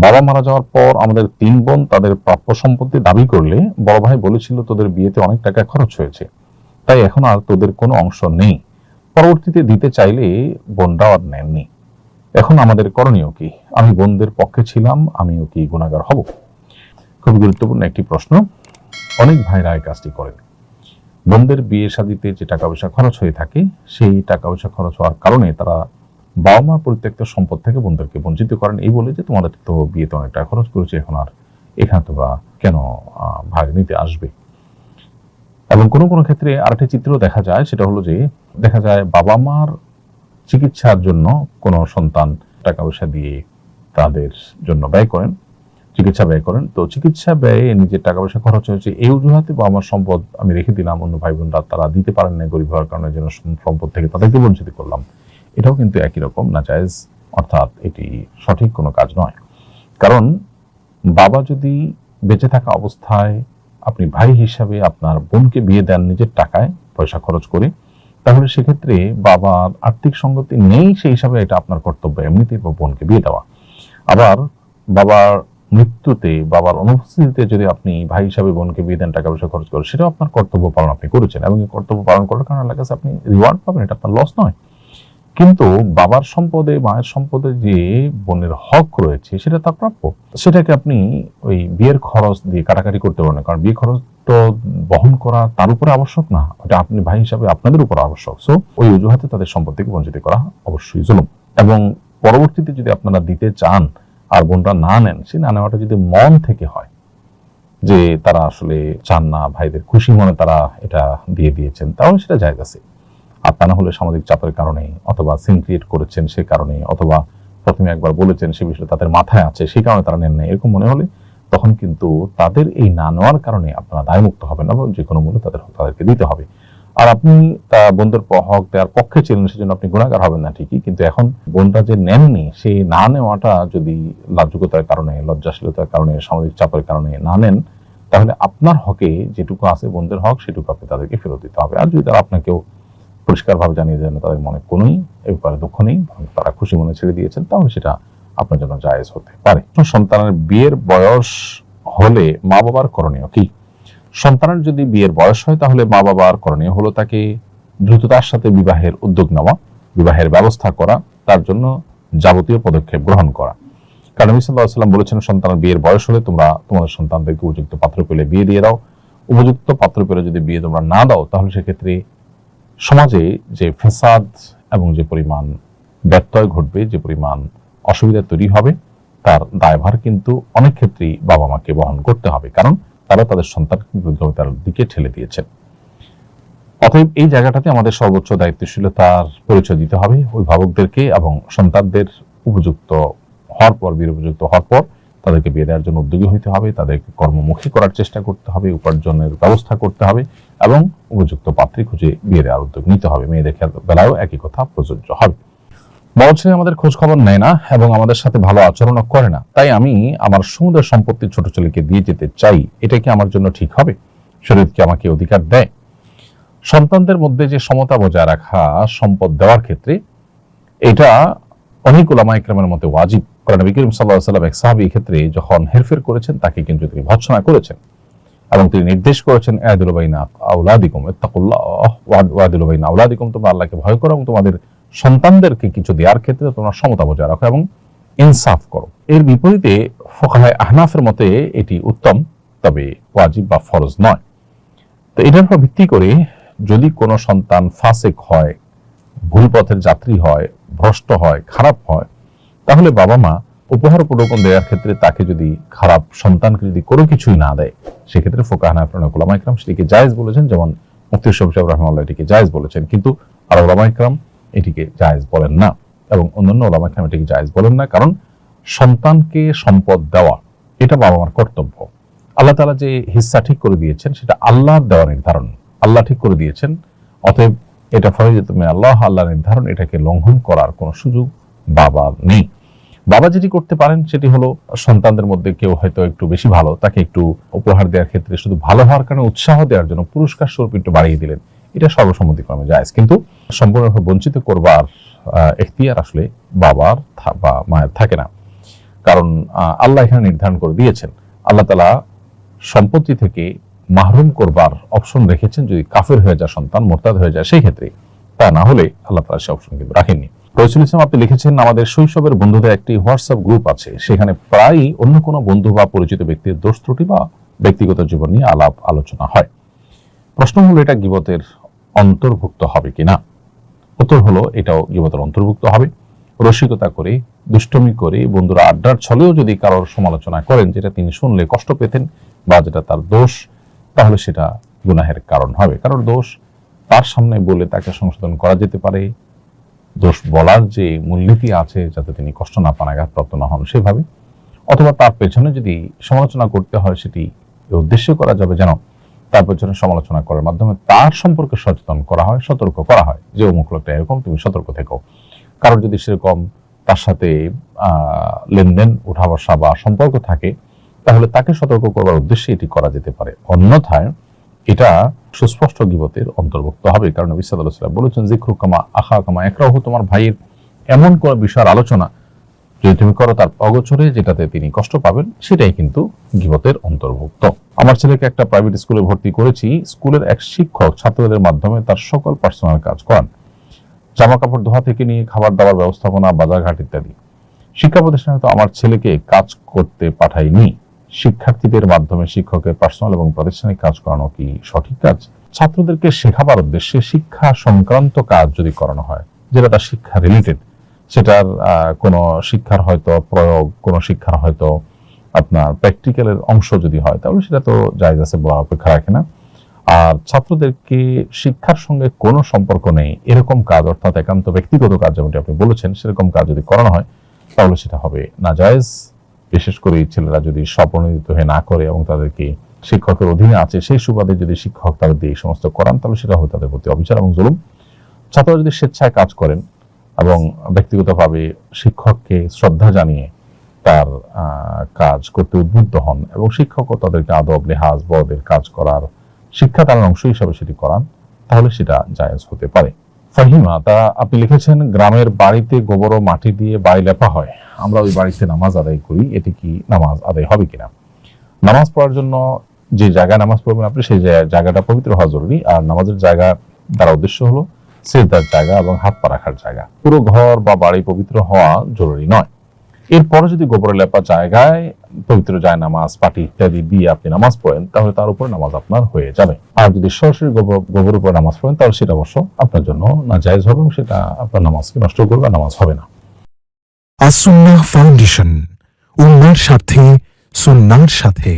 বাবা মারা যাওয়ার পর আমাদের 3 বোন তাদের প্রাপ্য সম্পত্তি দাবি করলে বড় ভাই বলেছিল তোদের বিয়েতে অনেক টাকা খরচ হয়েছে, তাই এখন আর তোদের কোনো অংশ নেই। পরবর্তীতে দিতে চাইলে বোনরা আর নেননি। এখন আমাদের করণীয় কি? আমি বোনদের পক্ষে ছিলাম, আমিও কি গুনাহগার হব? খুব গুরুত্বপূর্ণ একটি প্রশ্ন। অনেক ভাইরা এই কাজটি করেন। বোনদের বিয়ে শাদীতে যে টাকা পয়সা খরচ হয়ে থাকে, সেই টাকা পয়সা খরচ হওয়ার কারণে তারা বাবা মার পরিত্যক্ত সম্পদ থেকে বোনদেরকে বঞ্চিত করেন, এই বলে যে তোমাদের তো বিয়েতে অনেক টাকা খরচ করেছে, এখন আর এখানে তোমরা কেন ভাগ নিতে আসবে। এবং কোনো কোনো ক্ষেত্রে আরেকটি চিত্র দেখা যায়, সেটা হলো যে দেখা যায় বাবা মার চিকিৎসার জন্য কোনো সন্তান টাকা পয়সা দিয়ে তাদের জন্য ব্যয় করেন, চিকিৎসা ব্যয় করেন। তো চিকিৎসা ব্যয়ে নিজের টাকা পয়সা খরচ হয়েছে, এই অজুহাতে বাবা মার সম্পদ আমি রেখে দিলাম, অন্য ভাই বোনরা তারা দিতে পারেন না গরিব হওয়ার কারণে, যেন সম্পদ থেকে তাদেরকে বঞ্চিত করলাম। এটাও কিন্তু একই রকম নাজায়েজ, অর্থাৎ এটি সঠিক কোনো কাজ নয়। কারণ বাবা যদি বেঁচে থাকা অবস্থায় আপনি ভাই হিসাবে আপনার বোনকে বিয়ে দেন নিজের টাকায় পয়সা খরচ করে, তাহলে সেক্ষেত্রে বাবার আর্থিক সঙ্গতি নেই, সেই হিসাবে এটা আপনার কর্তব্য এমনিতেই বোনকে বিয়ে দেওয়া। আবার বাবার মৃত্যুতে, বাবার অনুপস্থিতিতে যদি আপনি ভাই হিসাবে বোনকে বিয়ে দেন, টাকা পয়সা খরচ করেন, সেটাও আপনার কর্তব্য পালন আপনি করেছেন, এবং এই কর্তব্য পালন করার কারণে আল্লাহর কাছে আপনি রিওয়ার্ড পাবেন, এটা আপনার লস নয়। কিন্তু বাবার সম্পদে, মায়ের সম্পদে যে বোনের হক রয়েছে সেটা তার প্রাপ্য, সেটাকে আপনি ওই বিয়ের খরচ দিয়ে কাটাকাটি করতে পারেন না। কারণ বিয়ে খরচ তো বহন করা তার উপরে আবশ্যক না, ওটা আপনি ভাই হিসাবে আপনাদের উপর আবশ্যক। সো ওই অজুহাতে তাদের সম্পদ থেকে বঞ্চিত করা অবশ্যই জুলুম। এবং পরবর্তীতে যদি আপনারা দিতে চান আর বোনরা না নেন, সেই না নেওয়াটা যদি মন থেকে হয়, যে তারা আসলে চান না, ভাইদের খুশি মনে তারা এটা দিয়ে দিয়েছেন, তাহলে সেটা জায়েজ আছে। আর তা না হলে সামাজিক চাপের কারণে, অথবা সিন ক্রিয়েট করেছেন সে কারণে, অথবা প্রথমে একবার বলেছেন সে বিষয়ে তাদের মাথায় আছে সেই কারণে তারা নেন না, এরকম মনে হলে তখন কিন্তু তাদের এই না নেওয়ার কারণে আপনারা দায়মুক্ত হবেন না, এবং যে কোনো মূল্যে তাদেরকে দিতে হবে। আর আপনি তা বোনদের হক দেওয়ার পক্ষে ছিলেন, সেজন্য আপনি গুনাহগার হবেন না ঠিকই, কিন্তু এখন বোনরা যে নেননি, সেই না নেওয়াটা যদি লাজ্জুকতার কারণে, লজ্জাশীলতার কারণে, সামাজিক চাপের কারণে না নেন, তাহলে আপনার হকে যেটুকু আছে বোনদের হক, সেটুকু আপনি তাদেরকে ফেরত দিতে হবে। আর যদি তারা আপনাকেও পরিষ্কারভাবে জানিয়ে দেন তাদের মনে কোনোই এই ব্যাপারে দুঃখ নেই, তারা খুশি মনে ছেড়ে দিয়েছেন, তাহলে সেটা আপনার জন্য জায়েজ হতে পারে। সন্তানের বিয়ের বয়স হলে মা বাবার করণীয় কি? সন্তানের যদি বিয়ের বয়স হয়, তাহলে মা বাবার করণীয় হলো তাকে দ্রুততার সাথে বিবাহের উদ্যোগ নেওয়া, বিবাহের ব্যবস্থা করা, তার জন্য যাবতীয় পদক্ষেপ গ্রহণ করা। কারণ নবী সাল্লাল্লাহু আলাইহি ওয়াসাল্লাম বলেছেন, সন্তানের বিয়ের বয়স হলে তোমরা তোমাদের সন্তানদেরকে উপযুক্ত পাত্র পেলে বিয়ে দিয়ে দাও। উপযুক্ত পাত্র পেলে যদি বিয়ে তোমরা না দাও, তাহলে সেক্ষেত্রে সমাজে যে ফ্যাসাদ এবং যে পরিমাণ ব্যত্যয় ঘটবে, যে পরিমাণ অসুবিধা তৈরি হবে, তার দায়ভার কিন্তু অনেক ক্ষেত্রেই বাবা মাকে বহন করতে হবে, কারণ তারা তাদের সন্তানকে বিধর্মিতার দিকে ঠেলে দিয়েছেন। অতএব এই জায়গাটাতে আমাদের সর্বোচ্চ দায়িত্বশীলতার পরিচয় দিতে হবে অভিভাবকদেরকে, এবং সন্তানদের উপযুক্ত হওয়ার পর, বিয়ের উপযুক্ত হওয়ার পর তাদেরকে বিয়ে দেওয়ার জন্য উদ্যোগী হইতে হবে, তাদেরকে কর্মমুখী করার চেষ্টা করতে হবে, উপার্জনের ব্যবস্থা করতে হবে, এবং উপযুক্ত পাত্রী খুঁজে বিয়ে দেওয়ার উদ্যোগ নিতে হবে। মেয়েদের বেলায়ও একই কথা প্রযোজ্য হবে। বড় ছেলে আমাদের খোঁজ খবর নেয় না এবং আমাদের সাথে ভালো আচরণও করে না, তাই আমি আমার সমুদয় সম্পত্তি ছোট ছেলেকে দিয়ে যেতে চাই, এটা কি আমার জন্য ঠিক হবে? শরীয়ত কি আমাকে অধিকার দেয়? সন্তানদের মধ্যে যে সমতা বজায় রাখা সম্পদ দেওয়ার ক্ষেত্রে, এটা অনেক উলামা ইকরামের মতে ওয়াজিব। কারণ নবী করিম সাল্লাল্লাহু আলাইহি ওয়াসাল্লাম এক সাহাবী ক্ষেত্রে যখন হেরফের করেছেন, তাকে কিন্তু তিনি ভর্ৎসনা করেছেন, এবং তিনি নির্দেশ করেছেন, আদিলু বাইনা আওলাদিকুম ইত্তাকুল্লাহ ওয়াদিলু বাইনা আওলাদিকুম, তোমরা আল্লাহকে ভয় করো এবং তোমাদের সন্তানদেরকে কিছু দেওয়ার ক্ষেত্রে তোমরা সমতা বজায় রাখো এবং ইনসাফ করো। এর বিপরীতে ফুকাহায়ে আহনাফের মতে এটি উত্তম, তবে ওয়াজিব বা ফরজ নয়। তো এটার উপর ভিত্তি করে যদি কোনো সন্তান ফাসিক হয়, ভুল পথের যাত্রী হয়, ভ্রষ্ট হয়, খারাপ হয়, তাহলে বাবা মা উপহার উপঢৌকন দেওয়ার ক্ষেত্রে তাকে যদি খারাপ সন্তানকে যদি কোনো কিছুই না দেয়, সেক্ষেত্রে ফুকাহা উলামা ইকরাম সেটিকে জায়েজ বলেছেন, যেমন মুফতি সাহেব রাহিমাহুল্লাহ এটিকে জায়েজ বলেছেন, কিন্তু আর উলামা ইকরাম এটিকে জায়েজ বলেন না, এবং অন্যান্য উলামা ইকরাম এটিকে জায়েজ বলেন না। কারণ সন্তানকে সম্পদ দেওয়া এটা বাবা মার কর্তব্য। আল্লাহ তাআলা যে হিস্সা ঠিক করে দিয়েছেন, সেটা আল্লাহর দেওয়া নির্ধারণ, আল্লাহ ঠিক করে দিয়েছেন। অতএব এটা ফরজিয়াতুম মিনাল্লাহ, আল্লাহর নির্ধারণ, এটাকে লঙ্ঘন করার কোনো সুযোগ বাবার নেই। বাবা যেটি করতে পারেন সেটি হলো, সন্তানদের মধ্যে কেউ হয়তো একটু বেশি ভালো, তাকে একটু উপহার দেওয়ার ক্ষেত্রে শুধু ভালো হওয়ার কারণে উৎসাহ দেওয়ার জন্য পুরস্কার স্বরূপ একটু বাড়িয়ে দিলেন, এটা সর্বসম্মতিক্রমে জায়েজ। কিন্তু সম্পূর্ণভাবে বঞ্চিত করবার এখতিয়ার আসলে বাবার বা মায়ের থাকে না। কারণ আল্লাহ এখানে নির্ধারণ করে দিয়েছেন, আল্লাহ তাআলা সম্পত্তি থেকে মাহরুম করবার অপশন রেখেছেন যদি কাফের হয়ে যায় সন্তান, মোরতাদ হয়ে যায় সেই ক্ষেত্রে। তা না হলে আল্লাহ তাআলা সেই অপশন কিন্তু রাখেননি। রসুল ইসলাম আপনি লিখেছেন, আমাদের শৈশবের বন্ধুদের একটি হোয়াটসঅ্যাপ গ্রুপ আছে, সেখানে প্রায়ই অন্য কোনো বন্ধু বা পরিচিত ব্যক্তির দোষ ত্রুটি বা ব্যক্তিগত জীবন নিয়ে আলাপ আলোচনা হয়। প্রশ্ন হলো এটা গীবতের অন্তর্ভুক্ত হবে কিনা? উত্তর হলো এটাও গীবতের অন্তর্ভুক্ত হবে। রসিকতা করে, দুষ্টমি করে, বন্ধুরা আড্ডার ছলেও যদি কারোর সমালোচনা করেন যেটা তিনি শুনলে কষ্ট পেতেন বা যেটা তার দোষ, তাহলে সেটা গুনাহের কারণ হবে। কারণ দোষ তার সামনে বলে তাকে সংশোধন করা যেতে পারে, দোষ বলার যে মূলনীতি আছে যাতে তিনি কষ্ট না পান, আঘাতপ্রাপ্ত না হন সেভাবে, অথবা তার পেছনে যদি সমালোচনা করতে হয় সেটি উদ্দেশ্য করা যাবে যেন তার পেছনে সমালোচনা করার মাধ্যমে তার সম্পর্কে সচেতন করা হয়, সতর্ক করা হয় যে অমুক লোকটা এরকম, তুমি সতর্ক থেকো। কারণ যদি সেরকম তার সাথে লেনদেন, উঠা বসা বা সম্পর্ক থাকে, তাহলে তাকে সতর্ক করবার উদ্দেশ্যে এটি করা যেতে পারে। অন্যথায় এটা সুস্পষ্ট গীবতের অন্তর্ভুক্ত হবে। কারণ নবী সাল্লাল্লাহু আলাইহি ওয়াসাল্লাম বলেছেন, যিকরুকামা আখাকামা ইয়াকরাহু, তোমার ভাইয়ের এমন কোন বিষয়ের আলোচনা যদি তুমি করো তার অগোচরে, যেটাতে তিনি কষ্ট পাবেন, সেটাই কিন্তু গীবতের অন্তর্ভুক্ত। আমার ছেলেকে একটা প্রাইভেট স্কুলে ভর্তি করেছি। স্কুলের এক শিক্ষক ছাত্রদের মাধ্যমে তার সকল পার্সোনাল কাজ করান, জামা কাপড় ধোয়া থেকে নিয়ে খাবার দাবার ব্যবস্থাপনা, বাজারঘাট ইত্যাদি। শিক্ষা প্রতিষ্ঠানে তো আমার ছেলেকে কাজ করতে পাঠাইনি। শিক্ষার্থীদের মাধ্যমে শিক্ষকের পার্সোনাল এবং প্রাতিষ্ঠানিক কাজ করানো কি সঠিক কাজ? ছাত্রদেরকে শেখাবার উদ্দেশ্যে শিক্ষা সংক্রান্ত কাজ যদি করানো হয়, যেটা তার শিক্ষা রিলেটেড, সেটার কোনো শিক্ষার হয়তো প্রয়োগ, কোনো শিক্ষার হয়তো আপনার প্র্যাকটিক্যালের অংশ যদি হয়, তাহলে সেটা তো জায়েজ আছে, বলা অপেক্ষা রাখে না। আর ছাত্রদেরকে শিক্ষার সঙ্গে কোনো সম্পর্ক নেই এরকম কাজ, অর্থাৎ একান্ত ব্যক্তিগত কাজ যেমনটি আপনি বলেছেন, সেরকম কাজ যদি করানো হয় তাহলে সেটা হবে নাজায়েজ। বিশেষ করে ছেলেরা যদি স্বপ্রণোদিত হয়ে না করে এবং তাদেরকে শিক্ষকের অধীনে আছে সেই সুবাদে যদি শিক্ষক তাদের দিয়ে এই সমস্ত করান, তাহলে সেটা হবে তাদের প্রতি অবিচার এবং জুলুম। ছাত্ররা যদি স্বেচ্ছায় কাজ করেন এবং ব্যক্তিগতভাবে শিক্ষককে শ্রদ্ধা জানিয়ে তার কাজ করতে উদ্বুদ্ধ হন এবং শিক্ষকও তাদেরকে আদব, লেহাজ, বদের কাজ করার শিক্ষা তার অংশ হিসাবে সেটি করান, তাহলে সেটা জায়েজ হতে পারে। ফাহিমা তা আপনি লিখেছেন, গ্রামের বাড়িতে গোবর ও মাটি দিয়ে বাড়ি লেপা হয়, আমরা ওই বাড়িতে নামাজ আদায় করি, এটি কি নামাজ আদায় হবে কিনা? নামাজ পড়ার জন্য যে জায়গায় নামাজ পড়বেন আপনি, সেই জায়গাটা পবিত্র হওয়া জরুরি। আর নামাজের জায়গা দ্বারা উদ্দেশ্য হলো সিজদার জায়গা এবং হাত পা রাখার জায়গা। পুরো ঘর বা বাড়ি পবিত্র হওয়া জরুরি নয়। এরপরে যদি গোবরে লেপা জায়গায় পবিত্র জায়নামাজ, পাটি ইত্যাদি দিয়ে আপনি নামাজ পড়েন, তাহলে তার উপরে নামাজ আপনার হয়ে যাবে। আর যদি সরাসরি গোবর উপরে নামাজ পড়েন, তাহলে সেটা অবশ্য আপনার জন্য নাজায়েজ হবে এবং সেটা আপনার নামাজকে নষ্ট করবে, নামাজ হবে না। আসুন্নাহ ফাউন্ডেশন, উম্মার সাথে, সুন্নাহর সাথে।